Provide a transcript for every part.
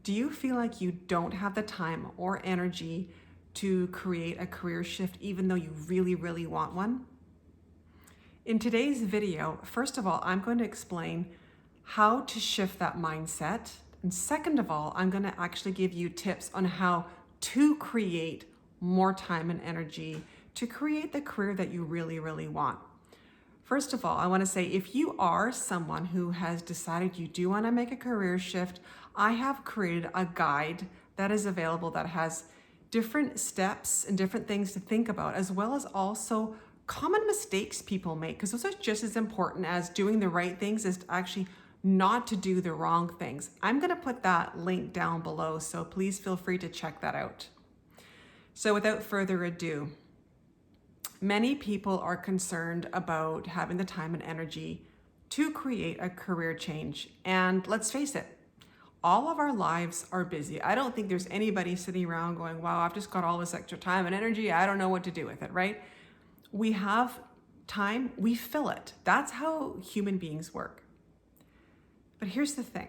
Do you feel like you don't have the time or energy to create a career shift even though you really, really want one? In today's video, first of all, I'm going to explain how to shift that mindset. And second of all, I'm going to actually give you tips on how to create more time and energy to create the career that you really, really want. First of all, I want to say if you are someone who has decided you do want to make a career shift, I have created a guide that is available that has different steps and different things to think about, as well as also common mistakes people make, because those are just as important as doing the right things, is to actually not to do the wrong things. I'm going to put that link down below, so please feel free to check that out. So without further ado, many people are concerned about having the time and energy to create a career change. And let's face it, all of our lives are busy. I don't think there's anybody sitting around going, wow, I've just got all this extra time and energy. I don't know what to do with it, right? We have time, we fill it. That's how human beings work. But here's the thing.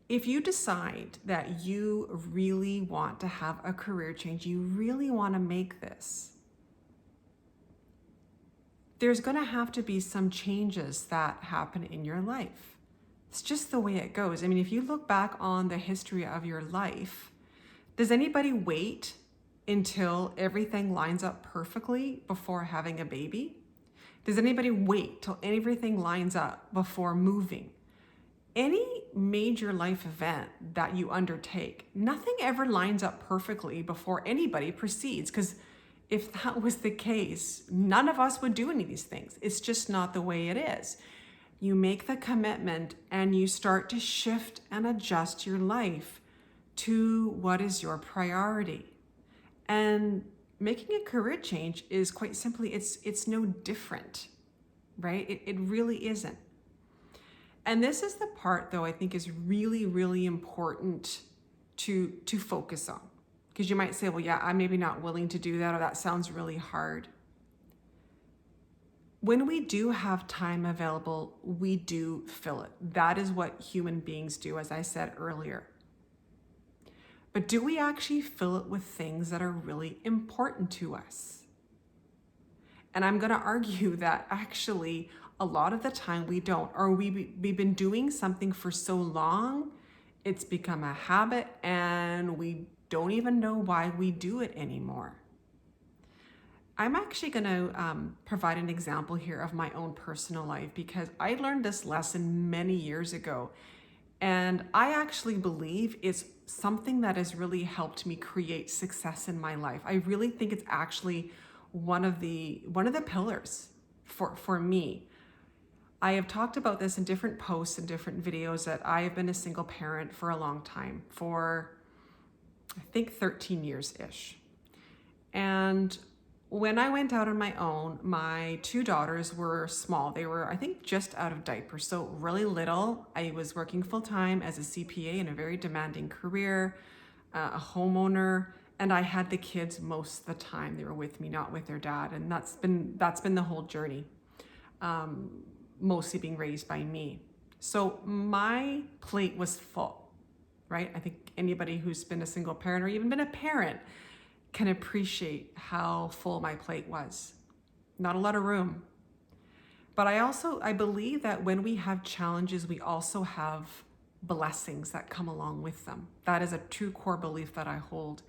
If you decide that you really want to have a career change, you really want to make this, there's going to have to be some changes that happen in your life. It's just the way it goes. I mean, if you look back on the history of your life, does anybody wait until everything lines up perfectly before having a baby? Does anybody wait till everything lines up before moving? Any major life event that you undertake, nothing ever lines up perfectly before anybody proceeds, because if that was the case, none of us would do any of these things. It's just not the way it is. You make the commitment and you start to shift and adjust your life to what is your priority. And making a career change is quite simply, it's no different, right? It really isn't. And this is the part, though, I think is really, really important to focus on. Because you might say, well, yeah, I'm maybe not willing to do that, or that sounds really hard. When we do have time available, we do fill it. That is what human beings do, as I said earlier. But do we actually fill it with things that are really important to us? And I'm going to argue that actually a lot of the time we don't, or we've been doing something for so long, it's become a habit and we don't even know why we do it anymore. I'm actually going to provide an example here of my own personal life, because I learned this lesson many years ago. And I actually believe it's something that has really helped me create success in my life. I really think it's actually one of the pillars for me. I have talked about this in different posts and different videos that I have been a single parent for a long time, for I think 13 years-ish. And when I went out on my own, my two daughters were small. They were, I think, just out of diapers, so really little. I was working full-time as a CPA in a very demanding career, a homeowner, and I had the kids most of the time. They were with me, not with their dad, and that's been the whole journey, mostly being raised by me. So my plate was full. Right? I think anybody who's been a single parent or even been a parent can appreciate how full my plate was. Not a lot of room. But I believe that when we have challenges, we also have blessings that come along with them. That is a true core belief that I hold.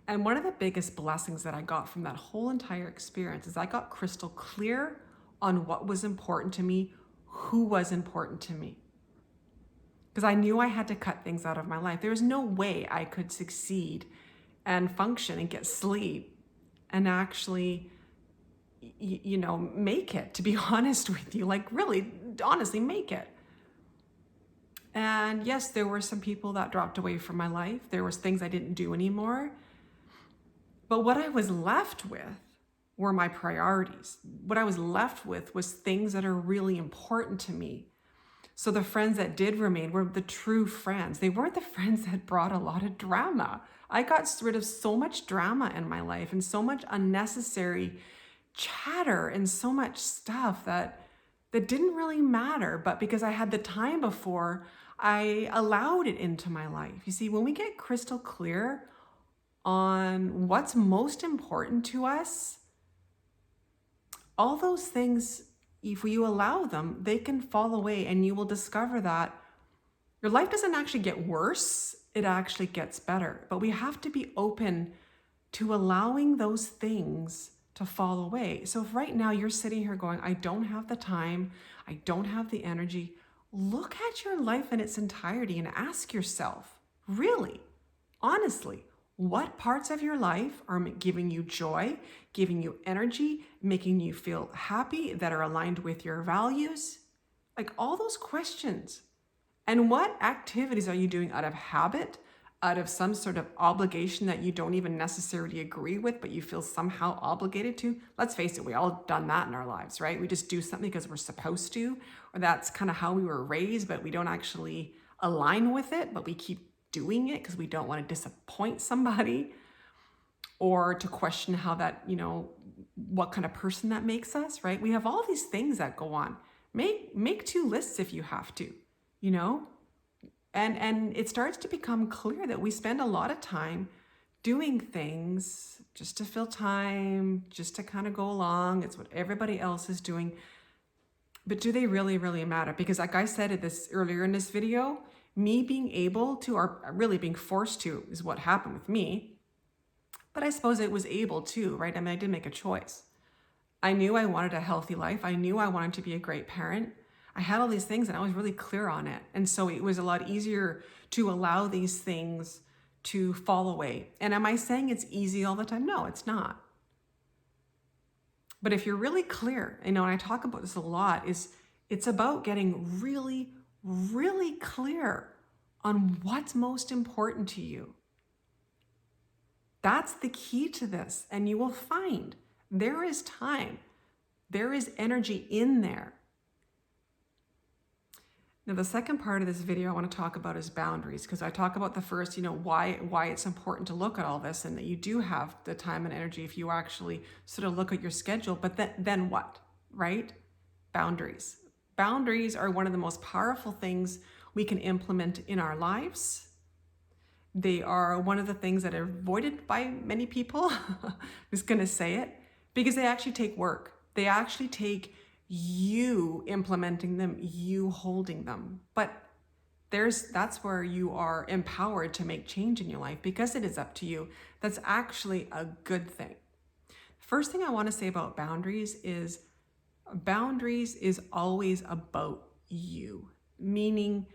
And one of the biggest blessings that I got from that whole entire experience is I got crystal clear on what was important to me, who was important to me. Because I knew I had to cut things out of my life. There was no way I could succeed and function and get sleep and actually, make it, to be honest with you, like really, honestly, make it. And yes, there were some people that dropped away from my life. There was things I didn't do anymore. But what I was left with were my priorities. What I was left with was things that are really important to me. So the friends that did remain were the true friends. They weren't the friends that brought a lot of drama. I got rid of so much drama in my life and so much unnecessary chatter and so much stuff that that didn't really matter, but because I had the time before, I allowed it into my life. You see, when we get crystal clear on what's most important to us, all those things, if you allow them, they can fall away, and you will discover that your life doesn't actually get worse, it actually gets better. But we have to be open to allowing those things to fall away. So if right now you're sitting here going, I don't have the time, I don't have the energy, look at your life in its entirety and ask yourself, really, honestly, what parts of your life are giving you joy, giving you energy, making you feel happy, that are aligned with your values? Like all those questions. And what activities are you doing out of habit, out of some sort of obligation that you don't even necessarily agree with, but you feel somehow obligated to? Let's face it, we all done that in our lives, right? We just do something because we're supposed to, or that's kind of how we were raised, but we don't actually align with it, but we keep doing it because we don't want to disappoint somebody, or to question how that, what kind of person that makes us, right? We have all these things that go on. Make two lists if you have to, and it starts to become clear that we spend a lot of time doing things just to fill time, just to kind of go along. It's what everybody else is doing. But do they really, really matter? Because like I said earlier in this video, me being able to, or really being forced to, is what happened with me. But I suppose it was able to, right? I mean, I did make a choice. I knew I wanted a healthy life. I knew I wanted to be a great parent. I had all these things and I was really clear on it. And so it was a lot easier to allow these things to fall away. And am I saying it's easy all the time? No, it's not. But if you're really clear, and I talk about this a lot, it's about getting really, really clear on what's most important to you. That's the key to this. And you will find there is time, there is energy in there. Now, the second part of this video I want to talk about is boundaries, because I talk about the first, why it's important to look at all this, and that you do have the time and energy if you actually sort of look at your schedule. But then what, right? Boundaries. Boundaries are one of the most powerful things we can implement in our lives. They are one of the things that are avoided by many people. I'm just going to say it, because they actually take work. They actually take you implementing them, you holding them. But that's where you are empowered to make change in your life, because it is up to you. That's actually a good thing. First thing I want to say about boundaries is always about you, meaning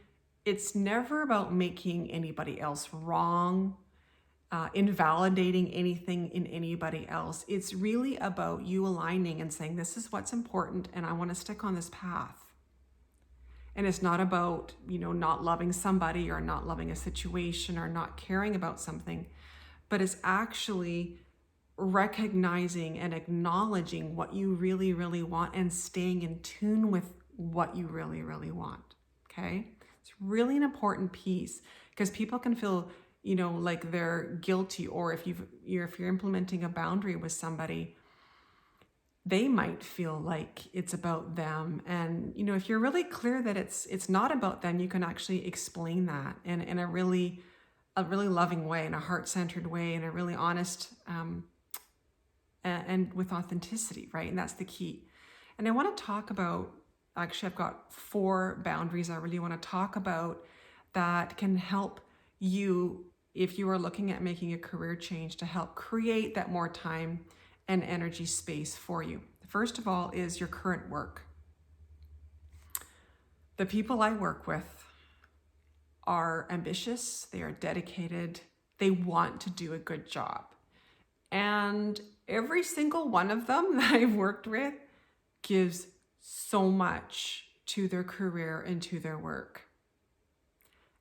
it's never about making anybody else wrong, invalidating anything in anybody else. It's really about you aligning and saying, this is what's important and I want to stick on this path. And it's not about, not loving somebody or not loving a situation or not caring about something, but it's actually recognizing and acknowledging what you really, really want and staying in tune with what you really, really want. Okay? It's really an important piece, because people can feel like they're guilty, or if you're implementing a boundary with somebody, they might feel like it's about them. And if you're really clear that it's not about them, you can actually explain that in a really loving way, in a heart-centered way, in a really honest and with authenticity, right? And that's the key. And I want to talk about, actually I've got 4 boundaries I really want to talk about that can help you, if you are looking at making a career change, to help create that more time and energy space for you. First of all is your current work. The people I work with are ambitious, they are dedicated, they want to do a good job. And every single one of them that I've worked with gives so much to their career and to their work.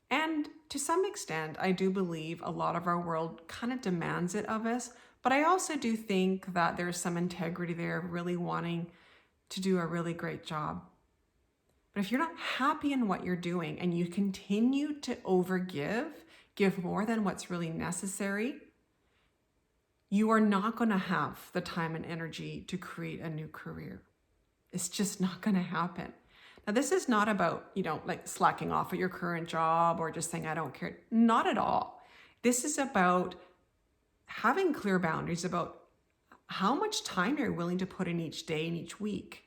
And to some extent, I do believe a lot of our world kind of demands it of us, but I also do think that there's some integrity there of really wanting to do a really great job. But if you're not happy in what you're doing and you continue to give more than what's really necessary, you are not going to have the time and energy to create a new career. It's just not going to happen. Now, this is not about, like slacking off at your current job or just saying, I don't care. Not at all. This is about having clear boundaries about how much time you're willing to put in each day and each week.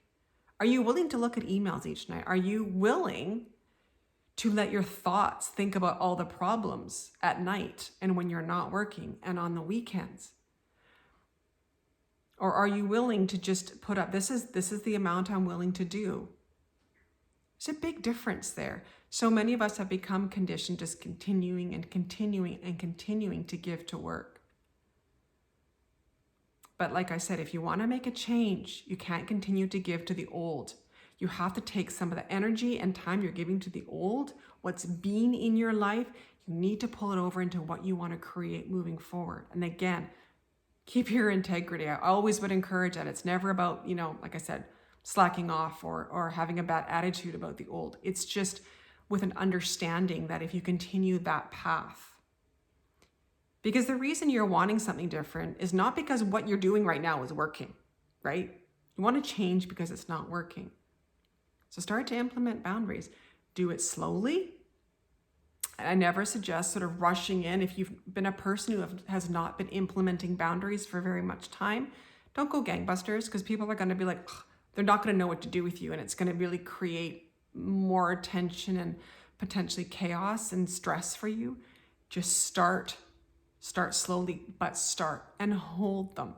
Are you willing to look at emails each night? Are you willing to let your thoughts think about all the problems at night and when you're not working and on the weekends? Or are you willing to just put up, this is the amount I'm willing to do? There's a big difference there. So many of us have become conditioned just continuing and continuing and continuing to give to work. But like I said, if you want to make a change, you can't continue to give to the old. You have to take some of the energy and time you're giving to the old, what's been in your life, you need to pull it over into what you want to create moving forward. And again, keep your integrity. I always would encourage that. It's never about, like I said, slacking off or having a bad attitude about the old. It's just with an understanding that if you continue that path, because the reason you're wanting something different is not because what you're doing right now is working, right? You want to change because it's not working. So start to implement boundaries. Do it slowly. I never suggest sort of rushing in. If you've been a person who has not been implementing boundaries for very much time, don't go gangbusters, because people are going to be like, ugh, they're not going to know what to do with you. And it's going to really create more tension and potentially chaos and stress for you. Just start slowly, but start and hold them.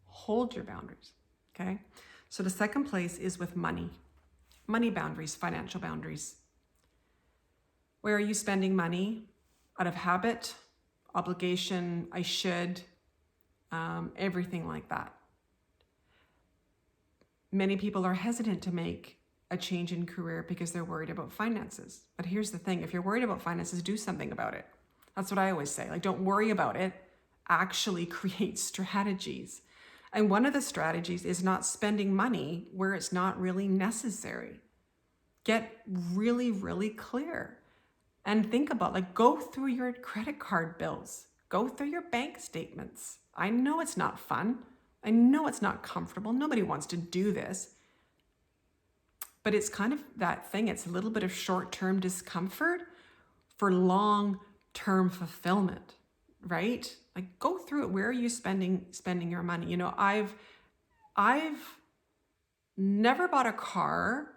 Hold your boundaries, okay? So the second place is with money. Money boundaries, financial boundaries. Where are you spending money out of habit, obligation, I should, everything like that? Many people are hesitant to make a change in career because they're worried about finances. But here's the thing, if you're worried about finances, do something about it. That's what I always say. Like, don't worry about it. Actually create strategies. And one of the strategies is not spending money where it's not really necessary. Get really, really clear. And think about, like, go through your credit card bills. Go through your bank statements. I know it's not fun. I know it's not comfortable. Nobody wants to do this. But it's kind of that thing. It's a little bit of short-term discomfort for long-term fulfillment, right? Like, go through it. Where are you spending your money? I've never bought a car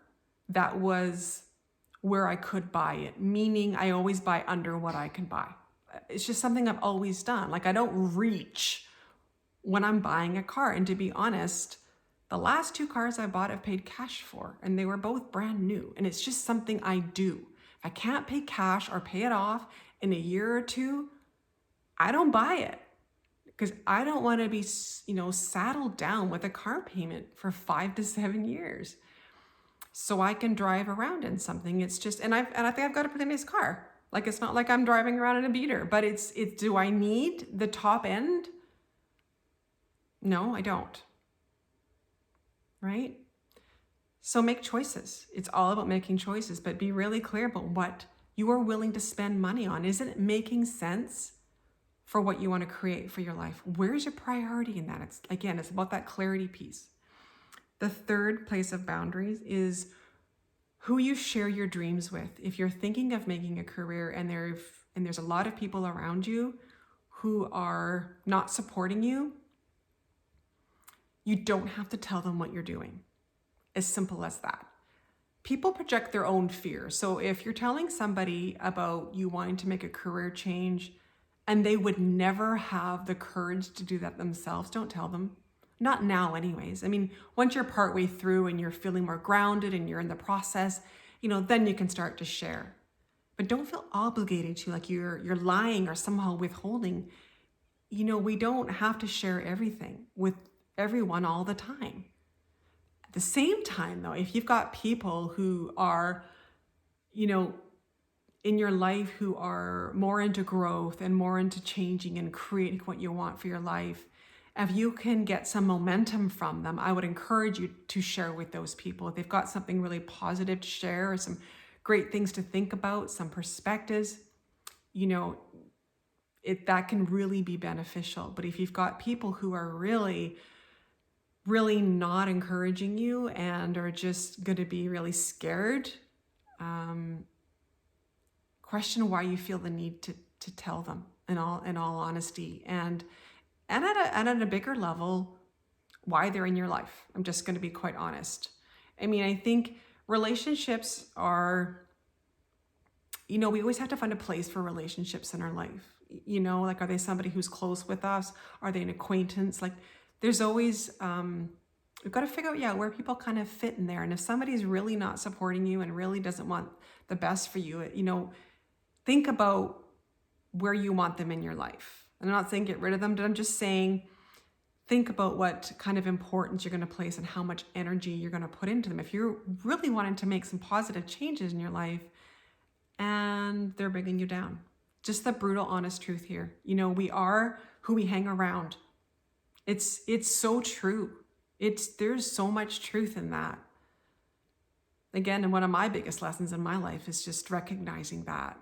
that was where I could buy it, meaning I always buy under what I can buy. It's just something I've always done. Like, I don't reach when I'm buying a car. And to be honest, the last 2 cars I bought I've paid cash for, and they were both brand new. And it's just something I do. If I can't pay cash or pay it off in a year or 2, I don't buy it, because I don't want to be, saddled down with a car payment for 5 to 7 years. So I can drive around in something. It's just, and I think I've got a pretty nice car. Like, it's not like I'm driving around in a beater, but it's, do I need the top end? No, I don't. Right? So make choices. It's all about making choices, but be really clear about what you are willing to spend money on. Isn't it making sense for what you want to create for your life? Where's your priority in that? It's about that clarity piece. The third place of boundaries is who you share your dreams with. If you're thinking of making a career and there's a lot of people around you who are not supporting you, you don't have to tell them what you're doing. As simple as that. People project their own fear. So if you're telling somebody about you wanting to make a career change and they would never have the courage to do that themselves, don't tell them. Not now anyways. I mean, once you're partway through and you're feeling more grounded and you're in the process, then you can start to share. But don't feel obligated to, like you're lying or somehow withholding. We don't have to share everything with everyone all the time. At the same time though, if you've got people who are, in your life who are more into growth and more into changing and creating what you want for your life, if you can get some momentum from them, I would encourage you to share with those people. If they've got something really positive to share or some great things to think about, some perspectives, that can really be beneficial. But if you've got people who are really really not encouraging you and are just going to be really scared, question why you feel the need to tell them in all honesty, and at a bigger level, why they're in your life. I'm just going to be quite honest. I mean, I think relationships are, we always have to find a place for relationships in our life. Like, are they somebody who's close with us? Are they an acquaintance? Like, there's always, we've got to figure out, where people kind of fit in there. And if somebody's really not supporting you and really doesn't want the best for you, think about where you want them in your life. And I'm not saying get rid of them, but I'm just saying, think about what kind of importance you're going to place and how much energy you're going to put into them. If you're really wanting to make some positive changes in your life and they're bringing you down. Just the brutal, honest truth here. We are who we hang around. It's so true. There's so much truth in that. Again, and one of my biggest lessons in my life is just recognizing that,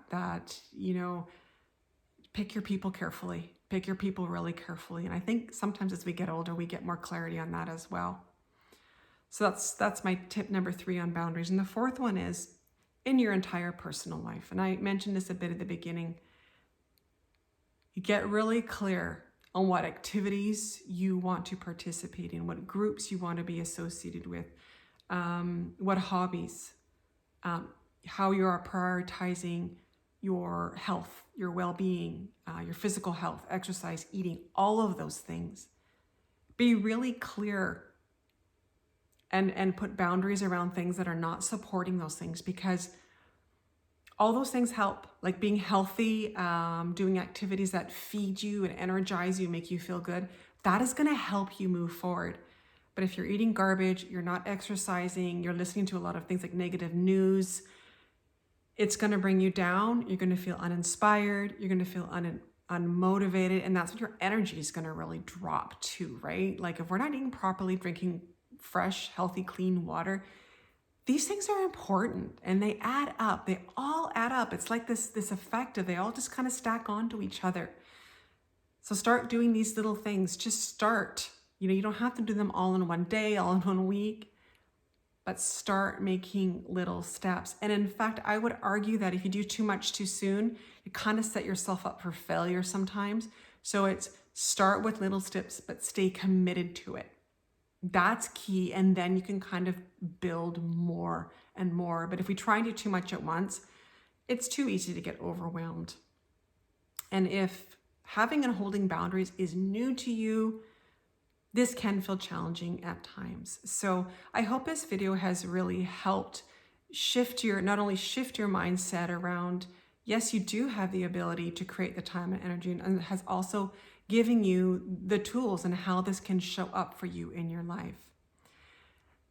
pick your people carefully. Pick your people really carefully. And I think sometimes as we get older, we get more clarity on that as well. So that's my tip number 3 on boundaries. And the fourth one is in your entire personal life. And I mentioned this a bit at the beginning. You get really clear on what activities you want to participate in, what groups you want to be associated with, what hobbies, how you are prioritizing your health, your well-being, your physical health, exercise, eating, all of those things. Be really clear and put boundaries around things that are not supporting those things, because all those things help. Like being healthy, doing activities that feed you and energize you, make you feel good, that is going to help you move forward. But if you're eating garbage, you're not exercising, you're listening to a lot of things like negative news, it's going to bring you down. You're going to feel uninspired. You're going to feel unmotivated. And that's when your energy is going to really drop too, right? Like if we're not eating properly, drinking fresh, healthy, clean water, these things are important and they add up. They all add up. It's like this effect of they all just kind of stack onto each other. So start doing these little things. Just start. You don't have to do them all in one day, all in 1 week, but start making little steps. And in fact, I would argue that if you do too much too soon, you kind of set yourself up for failure sometimes. So it's start with little steps, but stay committed to it. That's key. And then you can kind of build more and more. But if we try and do too much at once, it's too easy to get overwhelmed. And if having and holding boundaries is new to you, this can feel challenging at times. So I hope this video has really helped not only shift your mindset around, yes, you do have the ability to create the time and energy, and it has also given you the tools and how this can show up for you in your life.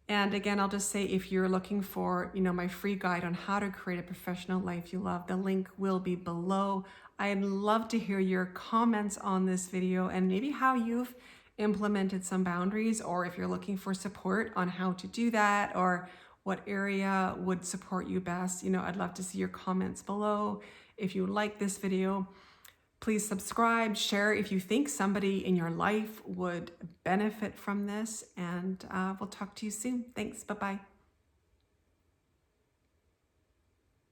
And again, I'll just say, if you're looking for, my free guide on how to create a professional life you love, the link will be below. I'd love to hear your comments on this video and maybe how you've implemented some boundaries, or if you're looking for support on how to do that, or what area would support you best. I'd love to see your comments below. If you like this video, please subscribe, share if you think somebody in your life would benefit from this, and we'll talk to you soon. Thanks. Bye-bye.